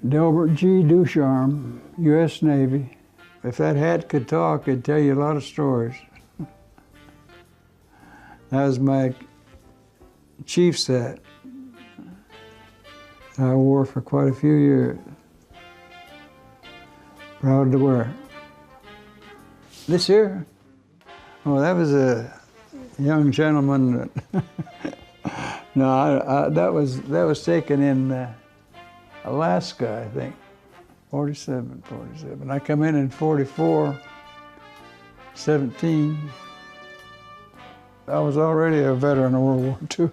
Delbert Ducharme, U.S. Navy. If that hat could talk, it'd tell you a lot of stories. That was my chief's hat that I wore for quite a few years. Proud to wear. This here? Oh, that was a young gentleman. No, that was taken in Alaska, I think. 47. I come in 44, 17. I was already a veteran of World War II.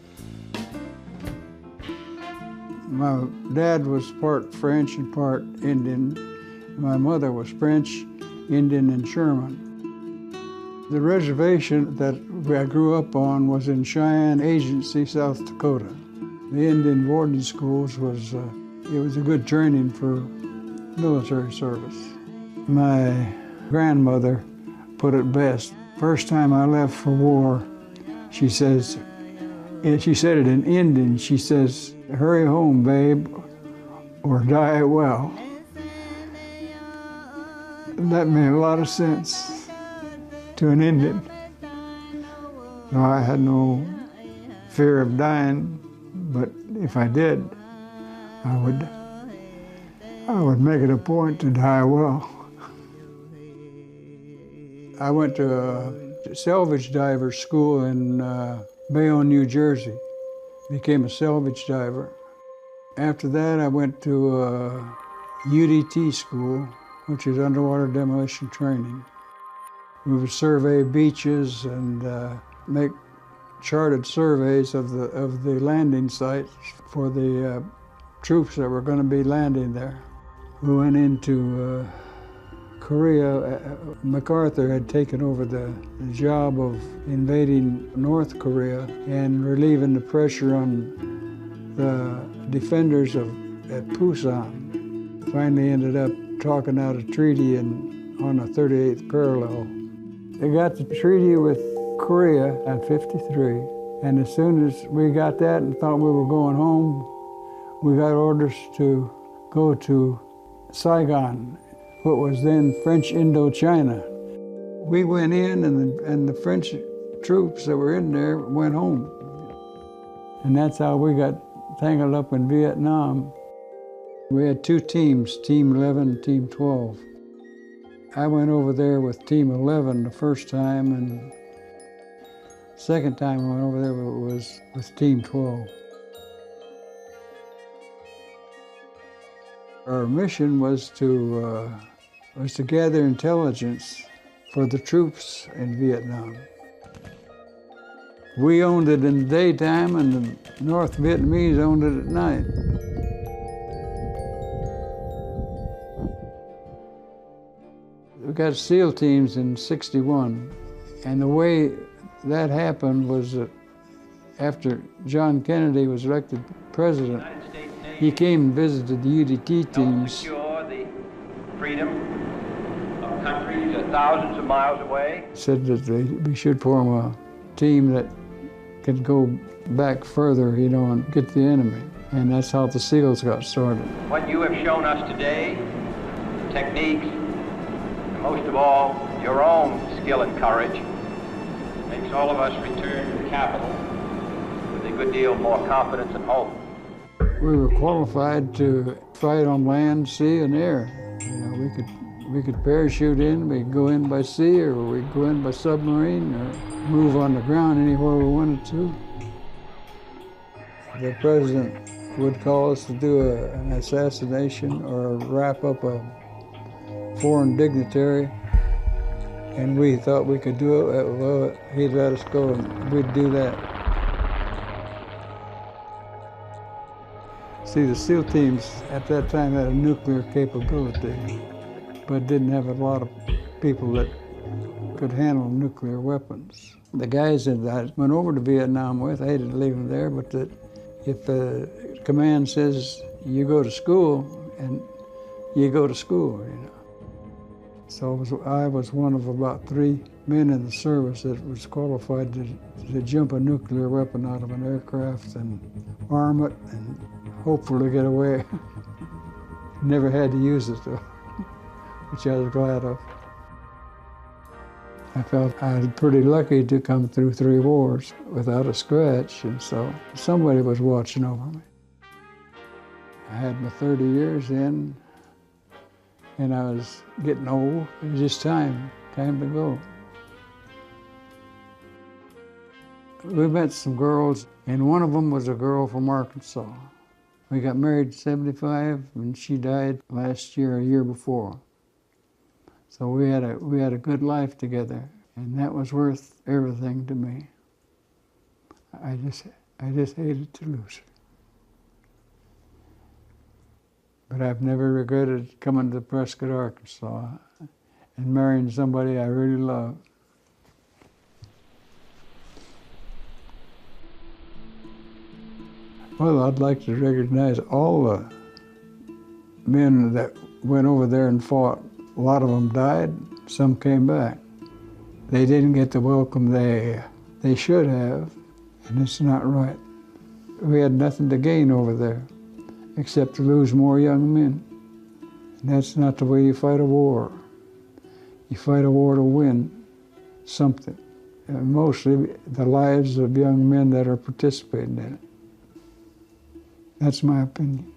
My dad was part French and part Indian. My mother was French, Indian, and Sherman. The reservation that I grew up on was in Cheyenne Agency, South Dakota. The Indian boarding schools was a good training for military service. My grandmother put it best. First time I left for war, she says, and she said it in Indian, she says, "Hurry home, babe, or die well." That made a lot of sense to an Indian. No, I had no fear of dying, but if I did, I would make it a point to die well. I went to a salvage diver school in Bayonne, New Jersey. Became a salvage diver. After that, I went to UDT school, which is underwater demolition training. We would survey beaches and make charted surveys of the landing sites for the troops that were going to be landing there. We went into Korea. MacArthur had taken over the job of invading North Korea and relieving the pressure on the defenders at Pusan. Finally ended up talking out a treaty on the 38th parallel. They got the treaty with Korea at 53, and as soon as we got that and thought we were going home, we got orders to go to Saigon, what was then French Indochina. We went in and the French troops that were in there went home. And that's how we got tangled up in Vietnam. We had two teams, Team 11 and Team 12. I went over there with Team 11 the first time, and second time I went over there was with Team 12. Our mission was to gather intelligence for the troops in Vietnam. We owned it in the daytime, and the North Vietnamese owned it at night. We got SEAL teams in '61, and the way that happened was that after John Kennedy was elected president, he came and visited the UDT teams. Secure the freedom of countries thousands of miles away. Said that we should form a team that could go back further, and get the enemy. And that's how the SEALs got started. What you have shown us today, techniques, and most of all, your own skill and courage, makes all of us return to the capital with a good deal more confidence and hope. We were qualified to fight on land, sea, and air. We could parachute in, we could go in by sea, or we could go in by submarine, or move on the ground anywhere we wanted to. The president would call us to do an assassination or wrap up a foreign dignitary, and we thought we could do it. Well, he'd let us go and we'd do that. See, the SEAL teams at that time had a nuclear capability, but didn't have a lot of people that could handle nuclear weapons. The guys that I went over to Vietnam with, I hated to leave them there, but that if the command says you go to school, and you go to school, So I was one of about 3 men in the service that was qualified to jump a nuclear weapon out of an aircraft and arm it and hopefully get away. Never had to use it though, which I was glad of. I felt I was pretty lucky to come through 3 wars without a scratch, and so somebody was watching over me. I had my 30 years in, and I was getting old. It was just time to go. We met some girls, and one of them was a girl from Arkansas. We got married in '75, and she died last year, a year before. So we had a good life together, and that was worth everything to me. I just hated to lose her. But I've never regretted coming to Prescott, Arkansas, and marrying somebody I really love. Well, I'd like to recognize all the men that went over there and fought. A lot of them died, some came back. They didn't get the welcome they should have, and it's not right. We had nothing to gain over there except to lose more young men. And that's not the way you fight a war. You fight a war to win something, and mostly the lives of young men that are participating in it. That's my opinion.